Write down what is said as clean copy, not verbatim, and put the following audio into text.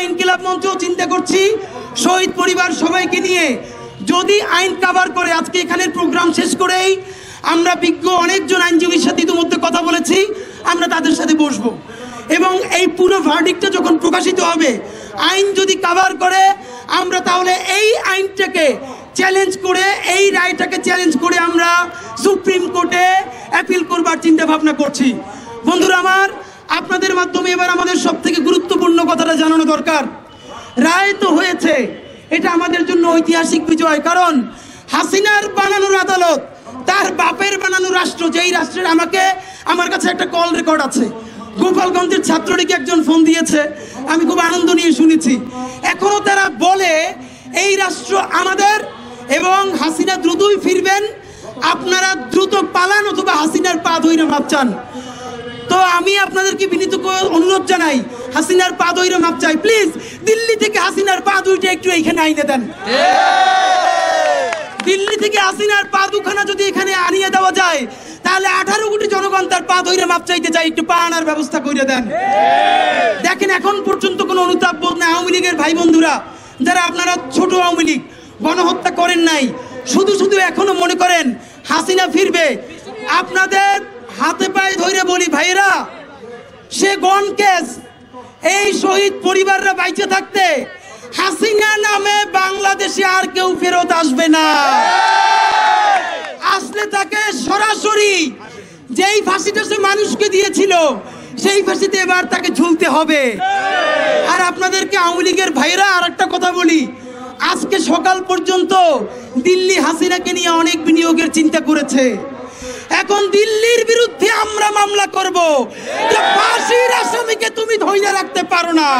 ইনকিলাব মঞ্চ চিন্তা করছি শহীদ পরিবার সবাইকে নিয়ে যদি আইন কভার করে, আজকে এখানের প্রোগ্রাম শেষ করেই আমরা বিজ্ঞ অনেকজন আইনজীবীর সাথে ইতিমধ্যে কথা বলেছি, আমরা তাদের সাথে বসবো এবং এই পুরো ভার্ডিক্টটা যখন প্রকাশিত হবে, আইন যদি কভার করে, আমরা তাহলে এই আইনটাকে চ্যালেঞ্জ করে, এই রায়টাকে চ্যালেঞ্জ করে আমরা সুপ্রিম কোর্টে অ্যাপিল করবার চিন্তা ভাবনা করছি। বন্ধুরা আমার, আপনাদের মাধ্যমে এবার আমাদের সবথেকে গুরুত্বপূর্ণ কথাটা জানানো দরকার। রায় তো হয়েছে, এটা আমাদের জন্য ঐতিহাসিক বিজয়, কারণ হাসিনার বানানোর আদালত, তার বাপের বানানো রাষ্ট্র, যেই রাষ্ট্রের আমার কাছে একটা কল রেকর্ড আছে, গোপালগঞ্জের ছাত্রলীগ একজন ফোন দিয়েছে, আমি খুব আনন্দ নিয়ে শুনেছি। এখনো তারা বলে এই রাষ্ট্র আমাদের এবং হাসিনা দ্রুতই ফিরবেন, আপনারা দ্রুত পালান অথবা হাসিনার পা ধইরা মাপ চান। তো আমি আপনাদেরকে বিনীত অনুরোধ জানাই, হাসিনার পা ধইরা মাপ চাই, প্লিজ দিল্লি থেকে হাসিনার পা দুইটা একটু এখানে আইনে দেন। দিল্লি থেকে হাসিনার পা দুখানা যদি এখানে আনিয়ে দেওয়া যায়, তাহলে 18 কোটি জনগণ তার পা ধইরা মাপ চাইতে চাই, একটু পা আনার ব্যবস্থা করে দেন। দেখেন, এখন পর্যন্ত কোনো অনুতাপ বোধ না। আওয়ামী লীগের ভাই বন্ধুরা, যারা আপনারা ছোট আওয়ামী লীগ, গণহত্যা করেন নাই, শুধু শুধু এখনো মনে করেন হাসিনা ফিরবে, আপনাদের হাতে পায়ে ধরে বলি ভাইয়েরা, সে গণ কেস, এই শহীদ পরিবাররা বাইচে থাকতে হাসিনা নামে বাংলাদেশে আর কেউ ফেরত আসবে না। আসলে তাকে সরাসরি যেই ফাঁসিটা সে মানুষকে দিয়েছিল, সেই ফাঁসিতে এবার তাকে ঝুলতে হবে। আর আপনাদেরকে আওয়ামী লীগের ভাইরা আর একটা কথা বলি, আজকে সকাল পর্যন্ত দিল্লি হাসিনাকে নিয়ে অনেক বিনিয়োগের চিন্তা করেছে। এখন দিল্লির বিরুদ্ধে আমরা মামলা করব যে ফাঁসির আসামিকে তুমি ধরে রাখতে পারো না।